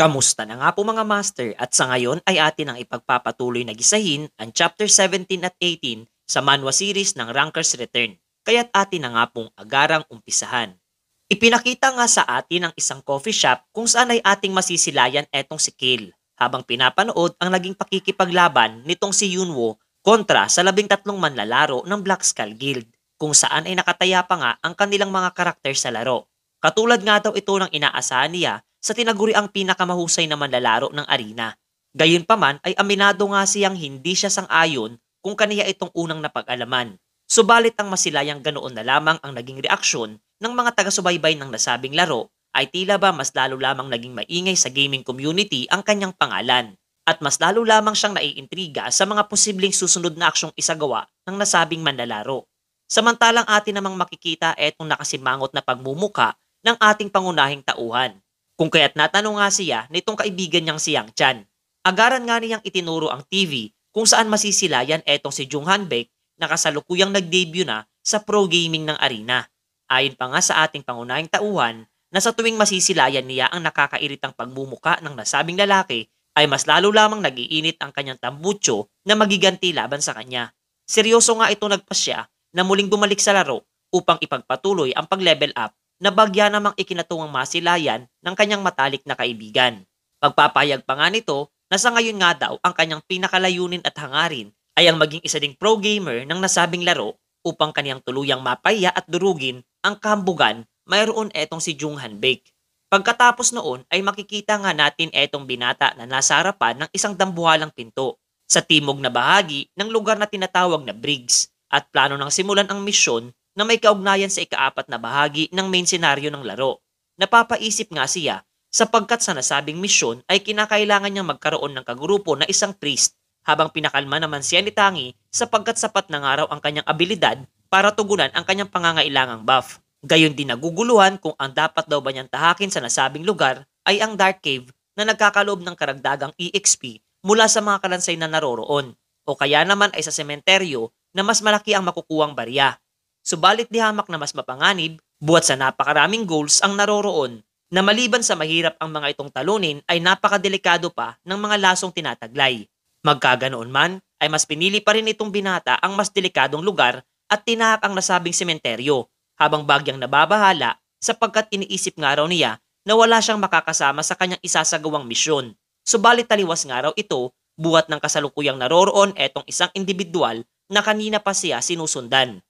Kamusta na nga po mga master at sa ngayon ay atin ang ipagpapatuloy na gisahin ang Chapter 17 at 18 sa manhwa series ng Ranker's Return. Kaya't atin na nga pong agarang umpisahan. Ipinakita nga sa atin ang isang coffee shop kung saan ay ating masisilayan etong si Kale habang pinapanood ang naging pakikipaglaban nitong si Yunwo kontra sa 13 manlalaro ng Black Skull Guild kung saan ay nakataya pa nga ang kanilang mga karakter sa laro. Katulad nga daw ito ng inaasahan niya sa tinaguri ang pinakamahusay na manlalaro ng arena. Gayunpaman ay aminado nga siyang hindi siya sang-ayon kung kaniya itong unang napag-alaman. Subalit ang masilayang ganoon na lamang ang naging reaksyon ng mga taga-subaybay ng nasabing laro ay tila ba mas lalo lamang naging maingay sa gaming community ang kanyang pangalan at mas lalo lamang siyang naiintriga sa mga posibleng susunod na aksyong isagawa ng nasabing manlalaro. Samantalang atin namang makikita etong nakasimangot na pagmumuka ng ating pangunahing tauhan. Kung kaya't natanong nga siya nitong kaibigan niyang si Yang Chan. Agaran nga niyang itinuro ang TV kung saan masisilayan etong si Jung Hanbaek na kasalukuyang nag-debut na sa pro gaming ng arena. Ayon pa nga sa ating pangunahing tauhan na sa tuwing masisilayan niya ang nakakairitang pagmumuka ng nasabing lalaki ay mas lalo lamang nag-iinit ang kanyang tambutso na magiganti laban sa kanya. Seryoso nga ito nagpasya na muling bumalik sa laro upang ipagpatuloy ang pag-level up na bagya namang ikinatungang masilayan ng kanyang matalik na kaibigan. Pagpapayag pa nga nito na sa ngayon nga daw ang kanyang pinakalayunin at hangarin ay ang maging isa ding pro gamer ng nasabing laro upang kaniyang tuluyang mapaya at durugin ang kahambugan mayroon etong si Jung Hanbaek. Pagkatapos noon ay makikita nga natin etong binata na nasa harapan ng isang dambuhalang pinto sa timog na bahagi ng lugar na tinatawag na Briggs at plano nang simulan ang misyon na may kaugnayan sa ikaapat na bahagi ng main senaryo ng laro. Napapaisip nga siya sapagkat sa nasabing misyon ay kinakailangan niyang magkaroon ng kagrupo na isang priest habang pinakalma naman siya ni Tangi sapagkat sapat na nga raw ang kanyang abilidad para tugunan ang kanyang pangangailangang buff. Gayon din naguguluhan kung ang dapat daw ba niyang tahakin sa nasabing lugar ay ang Dark Cave na nagkakaloob ng karagdagang EXP mula sa mga kalansay na naroroon o kaya naman ay sa sementeryo na mas malaki ang makukuwang barya. Subalit di hamak na mas mapanganib buhat sa napakaraming goals ang naroroon na maliban sa mahirap ang mga itong talunin ay napakadelikado pa ng mga lasong tinataglay. Magkaganoon man ay mas pinili pa rin itong binata ang mas delikadong lugar at tinahak ang nasabing sementeryo habang bagyang nababahala sapagkat iniisip nga raw niya na wala siyang makakasama sa kanyang isasagawang misyon. Subalit taliwas nga raw ito buhat ng kasalukuyang naroroon etong isang individual na kanina pa siya sinusundan.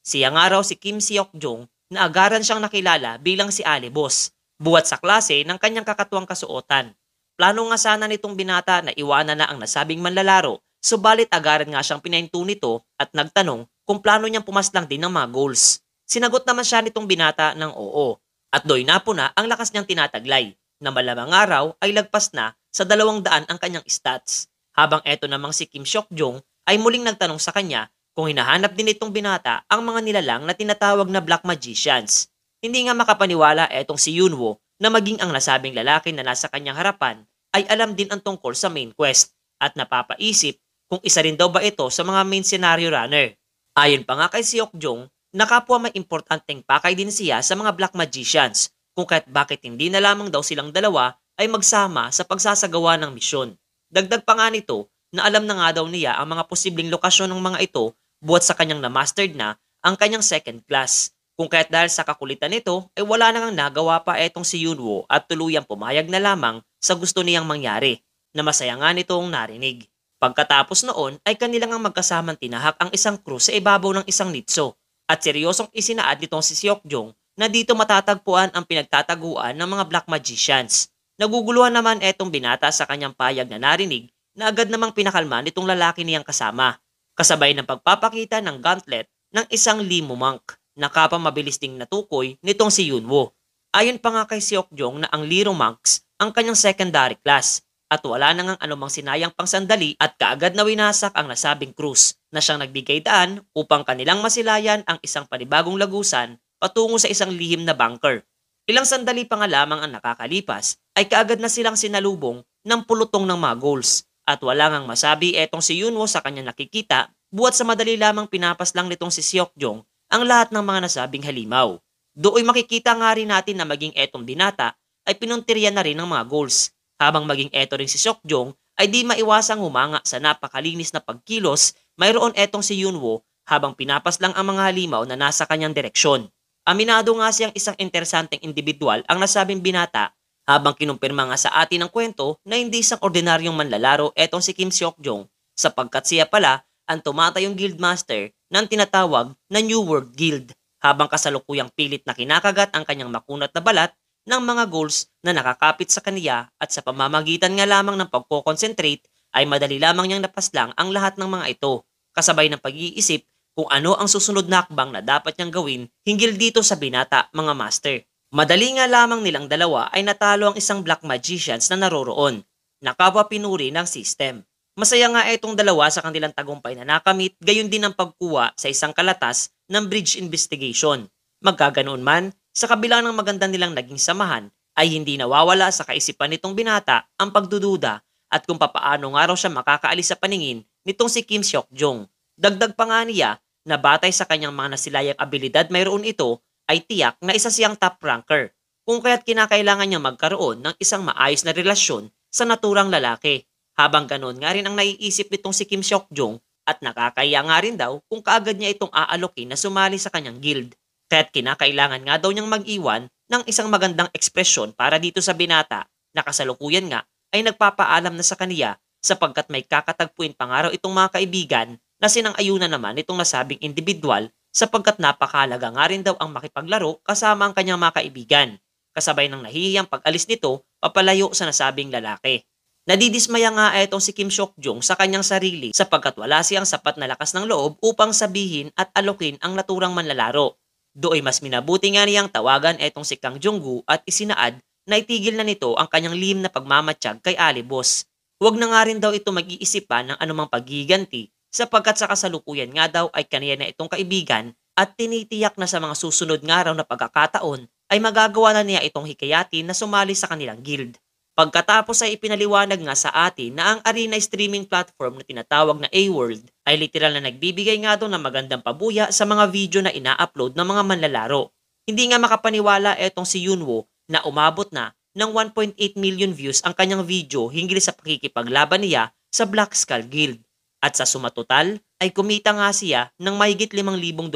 Siya nga raw si Kim Seok-jong na agaran siyang nakilala bilang si Ali Boss, buhat sa klase ng kanyang kakatuwang kasuotan. Plano nga sana nitong binata na iwanan na ang nasabing manlalaro, subalit agaran nga siyang pinahinto nito at nagtanong kung plano niyang pumaslang din ng mga goals. Sinagot naman siya nitong binata ng oo, at doy na po na ang lakas niyang tinataglay, na malamang araw ay lagpas na sa 200 ang kanyang stats. Habang eto namang si Kim Seok-jong ay muling nagtanong sa kanya kung hinahanap din itong binata ang mga nilalang na tinatawag na Black Magicians. Hindi nga makapaniwala etong si Yunwo na maging ang nasabing lalaki na nasa kanyang harapan ay alam din ang tungkol sa main quest at napapaisip kung isa rin daw ba ito sa mga main scenario runner. Ayon pa nga kay Seok-jong, nakapwa may importanteng pakay din siya sa mga Black Magicians kung kahit bakit hindi na lamang daw silang dalawa ay magsama sa pagsasagawa ng misyon. Dagdag pa nga nito na alam na nga daw niya ang mga posibleng lokasyon ng mga ito buhat sa kanyang na-mastered na ang kanyang second class. Kung kaya't dahil sa kakulitan nito ay wala nang nagawa pa etong si Yunwo at tuluyang pumayag na lamang sa gusto niyang mangyari na masaya nga nitong narinig. Pagkatapos noon ay kanilang ang magkasamang tinahak ang isang krus sa ibabaw ng isang nitso at seryosong isinaad nitong si Seok-jong na dito matatagpuan ang pinagtataguan ng mga Black Magicians. Naguguluhan naman etong binata sa kanyang payag na narinig na agad namang pinakalma nitong lalaki niyang kasama, kasabay ng pagpapakita ng gauntlet ng isang limo monk na kapang mabilis ding natukoy nitong si Yunwo. Ayon pa nga kay Seok-jong na ang Liro Monks ang kanyang secondary class at wala nang anumang sinayang pangsandali at kaagad na winasak ang nasabing krus na siyang nagbigay daan upang kanilang masilayan ang isang panibagong lagusan patungo sa isang lihim na bunker. Ilang sandali pa nga lamang ang nakakalipas ay kaagad na silang sinalubong ng pulutong ng mga goals at wala ngang masabi etong si Yunwo sa kanyang nakikita buhat sa madali lamang pinapas lang nitong si Seok-jong ang lahat ng mga nasabing halimaw. Dooy makikita nga rin natin na maging etong binata ay pinuntirya na rin ng mga goals Habang maging eto rin si Seokjong ay di maiwasang humanga sa napakalinis na pagkilos, mayroon etong si Yunwo habang pinapaslang ang mga halimaw na nasa kanyang direksyon. Aminado nga siyang isang interesanteng individual ang nasabing binata habang kinumpirma nga sa atin ng kwento na hindi isang ordinaryong manlalaro etong si Kim Seokjong sapagkat siya pala ang tumatayong guildmaster ng tinatawag na New World Guild habang kasalukuyang pilit na kinakagat ang kanyang makunat na balat ng mga goals na nakakapit sa kaniya at sa pamamagitan nga lamang ng pagko-concentrate ay madali lamang niyang napaslang ang lahat ng mga ito kasabay ng pag-iisip kung ano ang susunod na hakbang na dapat niyang gawin hinggil dito sa binata mga master. Madali nga lamang nilang dalawa ay natalo ang isang black magicians na naroroon na kapwa pinuri ng system. Masaya nga itong dalawa sa kanilang tagumpay na nakamit gayon din ang pagkuha sa isang kalatas ng bridge investigation. Magkaganoon man, sa kabila ng maganda nilang naging samahan ay hindi nawawala sa kaisipan nitong binata ang pagdududa at kung papaano nga raw siya makakaalis sa paningin nitong si Kim Seokjong. Dagdag pa nga niya na batay sa kanyang mga nasilayang abilidad mayroon ito ay tiyak na isa siyang top ranker kung kaya't kinakailangan niya magkaroon ng isang maayos na relasyon sa naturang lalaki. Habang ganoon nga rin ang naiisip nitong si Kim Seokjong at nakakaya nga rin daw kung kaagad niya itong aalokin na sumali sa kanyang guild. Kaya't kinakailangan nga daw niyang mag-iwan ng isang magandang ekspresyon para dito sa binata na kasalukuyan nga ay nagpapaalam na sa kaniya sapagkat may kakatagpuin pa nga raw itong mga kaibigan na sinang-ayunan naman itong nasabing individual sapagkat napakahalaga nga rin daw ang makipaglaro kasama ang kanyang mga kaibigan. Kasabay ng nahihiyang pag-alis nito papalayo sa nasabing lalaki. Nadidismaya nga itong si Kim Seokjong sa kanyang sarili sapagkat wala siyang sapat na lakas ng loob upang sabihin at alokin ang naturang manlalaro. Do'y mas minabuti nga niyang tawagan itong si Kang Junggu at isinaad na itigil na nito ang kanyang lihim na pagmamatsyag kay Ali Boss. Huwag na nga rin daw ito mag-iisipan ng anumang paggiganti sapagkat sa kasalukuyan nga daw ay kaniya na itong kaibigan at tinitiyak na sa mga susunod nga raw na pagkakataon ay magagawa na niya itong hikayatin na sumali sa kanilang guild. Pagkatapos ay ipinaliwanag nga sa atin na ang arena streaming platform na tinatawag na A-World ay literal na nagbibigay nga daw ng magandang pabuya sa mga video na ina-upload ng mga manlalaro. Hindi nga makapaniwala etong si Yunwo na umabot na ng 1.8 million views ang kanyang video hinggil sa pakikipaglaban niya sa Black Skull Guild. At sa sumatotal ay kumita nga siya ng mahigit $5,000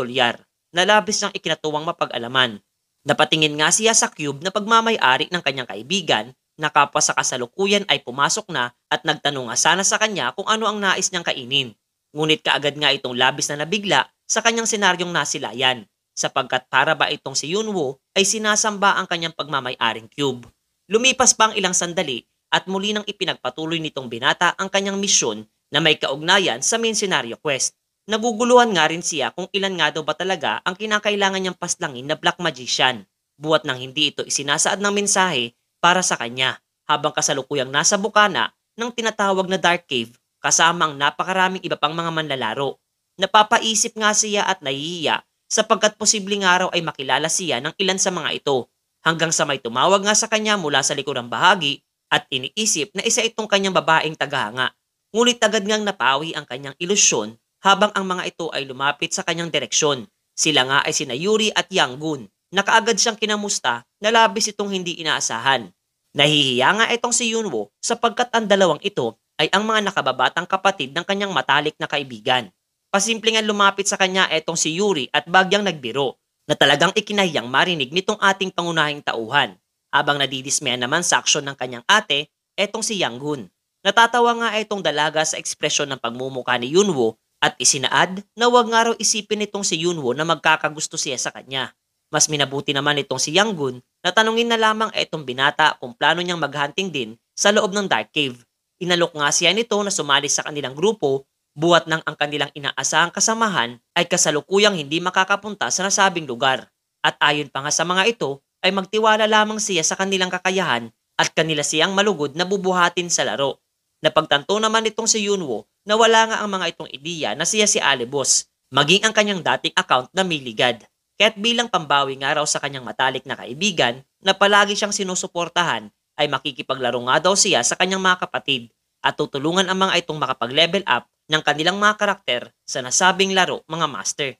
na labis niyang ikinatuwang mapag-alaman. Napatingin nga siya sa cube na pagmamay-ari ng kanyang kaibigan na kapwa sa kasalukuyan ay pumasok na at nagtanong nga sana sa kanya kung ano ang nais niyang kainin. Ngunit kaagad nga itong labis na nabigla sa kanyang senaryong nasilayan sapagkat para ba itong si Yunwo ay sinasamba ang kanyang pagmamay-aring cube. Lumipas pa ang ilang sandali at muli nang ipinagpatuloy nitong binata ang kanyang misyon na may kaugnayan sa main scenario quest. Naguguluhan nga rin siya kung ilan nga daw ba talaga ang kinakailangan niyang paslangin na Black Magician, buwat nang hindi ito isinasaad ng mensahe para sa kanya habang kasalukuyang nasa bukana ng tinatawag na Dark Cave kasama ang napakaraming iba pang mga manlalaro. Napapaisip nga siya at nahihiya sapagkat posibleng araw ay makilala siya ng ilan sa mga ito hanggang sa may tumawag nga sa kanya mula sa likurang bahagi at iniisip na isa itong kanyang babaeng tagahanga. Ngunit agad ngang napawi ang kanyang ilusyon habang ang mga ito ay lumapit sa kanyang direksyon. Sila nga ay sina Yuri at Yanggun. Nakaagad siyang kinamusta na labis itong hindi inaasahan. Nahihiya nga itong si Yunwo sapagkat ang dalawang ito ay ang mga nakababatang kapatid ng kanyang matalik na kaibigan. Pasimple nga lumapit sa kanya itong si Yuri at bagyang nagbiro na talagang ikinahiyang marinig nitong ating pangunahing tauhan. Habang nadidismaya naman sa aksyon ng kanyang ate, itong si Yanggun. Natatawa nga itong dalaga sa ekspresyon ng pagmumukha ni Yunwo at isinaad na huwag nga raw isipin nitong si Yunwo na magkakagusto siya sa kanya. Mas minabuti naman itong si Yanggun na tanungin na lamang itong binata kung plano niyang maghunting din sa loob ng Dark Cave. Inalok nga siya nito na sumali sa kanilang grupo buwat nang ang kanilang inaasahang kasamahan ay kasalukuyang hindi makakapunta sa nasabing lugar. At ayon pa nga sa mga ito ay magtiwala lamang siya sa kanilang kakayahan at kanila siyang malugod na bubuhatin sa laro. Napagtanto naman itong si Yunwo na wala nga ang mga itong ideya na siya si Ali Boss, maging ang kanyang dating account na Miligad. Kaya't bilang pambawi nga raw sa kanyang matalik na kaibigan na palagi siyang sinusuportahan ay makikipaglaro nga daw siya sa kanyang mga kapatid at tutulungan ang mga itong makapag-level up ng kanilang mga karakter sa nasabing laro mga master.